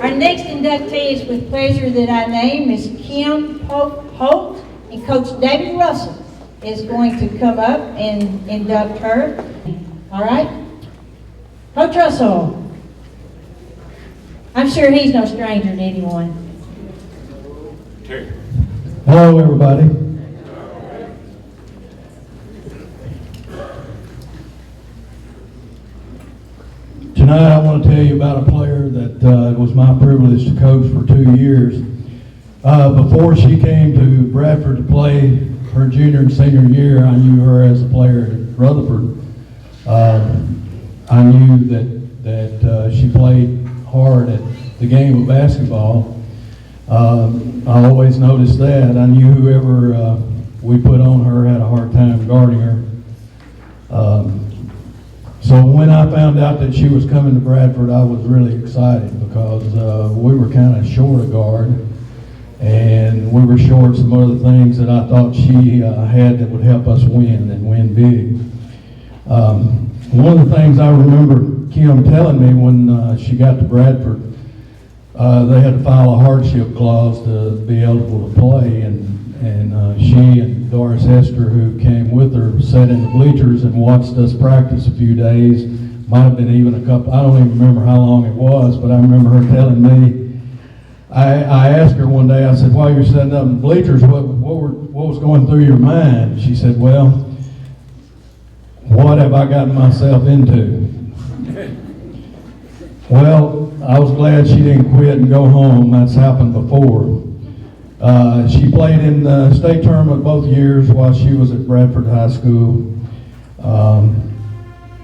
Our next inductee is with pleasure that I name is Kim Holt, and Coach David Russell is going to come up and induct her. All right? Coach Russell. I'm sure he's no stranger to anyone. Hello, everybody. Tonight I want to tell you about a player that it was my privilege to coach for 2 years. Before she came to Bradford to play her junior and senior year, I knew her as a player at Rutherford. I knew that she played hard at the game of basketball. I always noticed that. I knew whoever we put on her had a hard time guarding her. So when I found out that she was coming to Bradford, I was really excited because we were kind of short a guard, and we were short some other things that I thought she had that would help us win and win big. One of the things I remember Kim telling me when she got to Bradford, they had to file a hardship clause to be eligible to play, and she and Doris Hester, who came with her, sat in the bleachers and watched us practice a few days. Might have been even a couple, I don't even remember how long it was, but I remember her telling me, I asked her one day, I said, while you're sitting up in the bleachers, what was going through your mind? She said, well, what have I gotten myself into? Well, I was glad she didn't quit and go home. That's happened before. She played in the state tournament both years while she was at Bradford High School.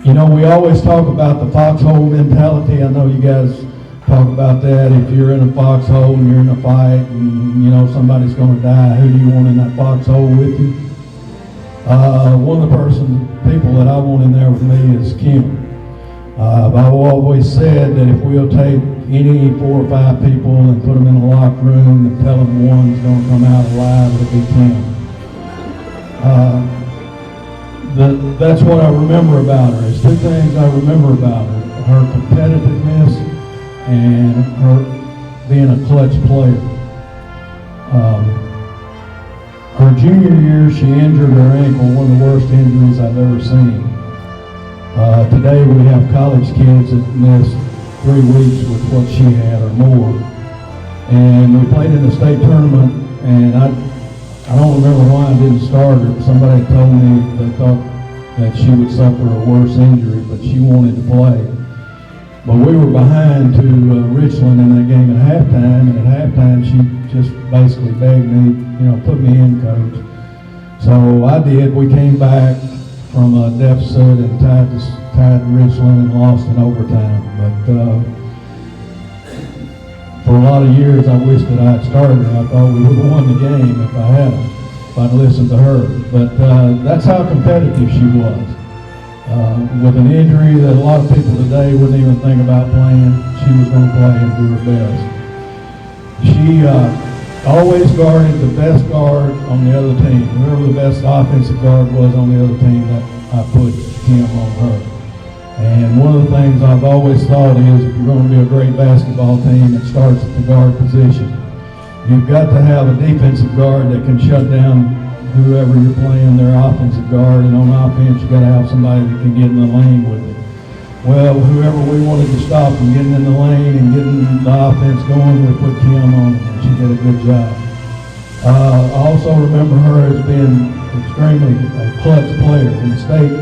You know, we always talk about the foxhole mentality. I know you guys talk about that. If you're in a foxhole and you're in a fight and, you know, somebody's going to die, who do you want in that foxhole with you? One of the people that I want in there with me is Kim. I've always said that if we'll take any 4 or 5 people and put them in a locked room and tell them one's going to come out alive, it'll be Kim. That's what I remember about her. There's 2 things I remember about her. Her competitiveness and her being a clutch player. Her junior year, she injured her ankle, one of the worst injuries I've ever seen. Today we have college kids that missed 3 weeks with what she had or more. And we played in the state tournament, and I don't remember why I didn't start her. Somebody told me they thought that she would suffer a worse injury, but she wanted to play. But we were behind to Richland in that game at halftime, and at halftime she just basically begged me, you know, put me in, coach. So I did. We came back from a deficit and tied Richland and lost in overtime. But for a lot of years I wished that I had started her. I thought we would have won the game if I'd listened to her. But that's how competitive she was. With an injury that a lot of people today wouldn't even think about playing, she was going to play and do her best. She always guarded the best guard on the other team. Whoever the best offensive guard was on the other team, that I put Kim on her. And one of the things I've always thought is if you're going to be a great basketball team, it starts at the guard position. You've got to have a defensive guard that can shut down whoever you're playing, their offensive guard, and on offense you've got to have somebody that can get in the lane with it. Well, whoever we wanted to stop from getting in the lane and getting the offense going, we put Kim on, and she did a good job. I also remember her as being extremely a clutch player. In the state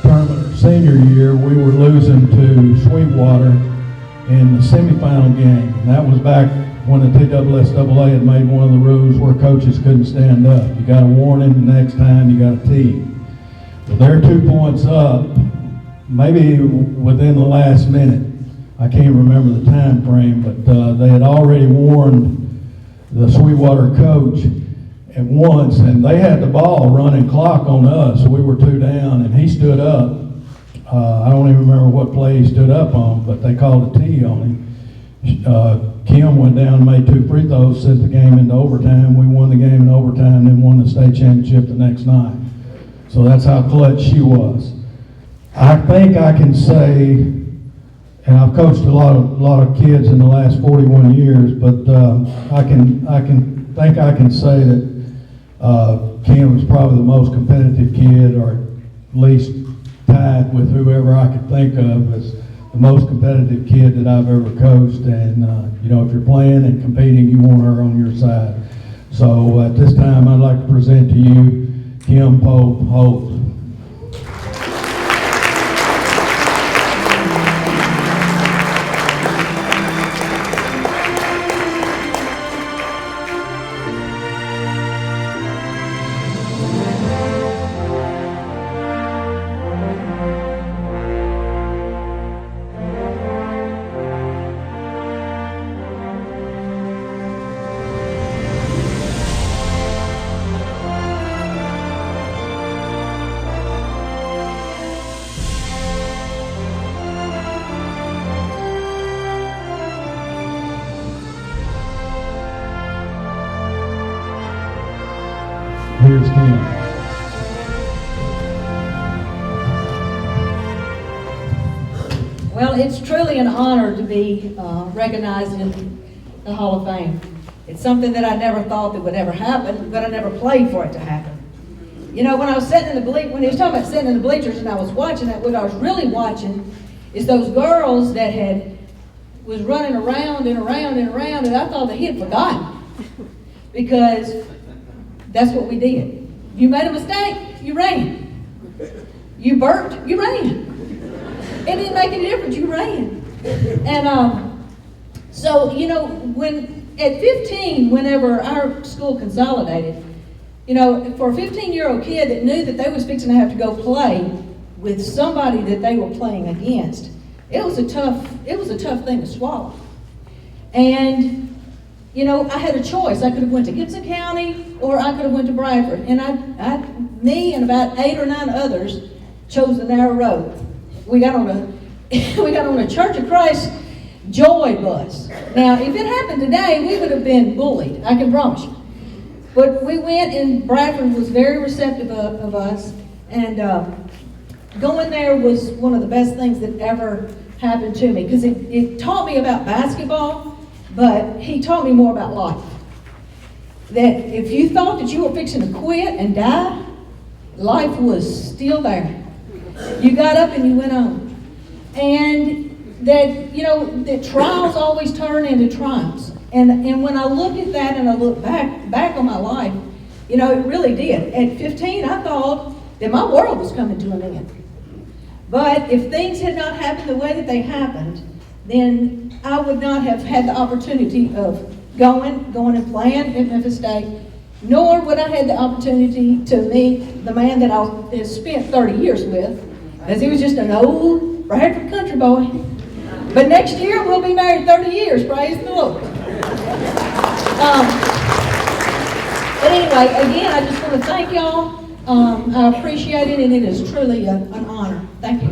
tournament her senior year, we were losing to Sweetwater in the semifinal game. And that was back when the TSSAA had made one of the rules where coaches couldn't stand up. You got a warning, the next time you got a tee. Well, they're 2 points up, maybe within the last minute. I can't remember the time frame, but they had already warned the Sweetwater coach at once, and they had the ball running clock on us. We were 2 down, and he stood up. I don't even remember what play he stood up on, but they called a tee on him. Kim went down and made 2 free throws, sent the game into overtime. We won the game in overtime, then won the state championship the next night. So that's how clutch she was. I think I can say and I've coached a lot of kids in the last 41 years, but I can say that Kim is probably the most competitive kid, or at least tied with whoever I could think of as the most competitive kid that I've ever coached. And you know, if you're playing and competing, you want her on your side. So at this time, I'd like to present to you Kim Pope Holt. Here's Kim. Well, it's truly an honor to be recognized in the Hall of Fame. It's something that I never thought that would ever happen, but I never played for it to happen. You know, when I was sitting in the when he was talking about sitting in the bleachers and I was watching it, what I was really watching is those girls that was running around and around and around, and I thought that he had forgotten, because that's what we did. You made a mistake, you ran. You burped, you ran. It didn't make any difference, you ran. And so, you know, when at 15, whenever our school consolidated, you know, for a 15-year-old kid that knew that they was fixing to have to go play with somebody that they were playing against, it was a tough thing to swallow. And you know, I had a choice. I could have went to Gibson County, or I could have went to Bradford. And me and about 8 or 9 others chose the narrow road. We got on a Church of Christ Joy bus. Now, if it happened today, we would have been bullied, I can promise you. But we went, and Bradford was very receptive of us. And going there was one of the best things that ever happened to me, because it taught me about basketball. But he taught me more about life. That if you thought that you were fixing to quit and die, life was still there. You got up and you went on. And that, you know, that trials always turn into triumphs. And when I look at that and I look back on my life, you know, it really did. At 15, I thought that my world was coming to an end. But if things had not happened the way that they happened, then I would not have had the opportunity of going and playing at Memphis State, nor would I have the opportunity to meet the man that I have spent 30 years with, as he was just an old Bradford country boy. But next year we'll be married 30 years, praise the Lord. But anyway, again, I just want to thank y'all. I appreciate it, and it is truly an honor. Thank you.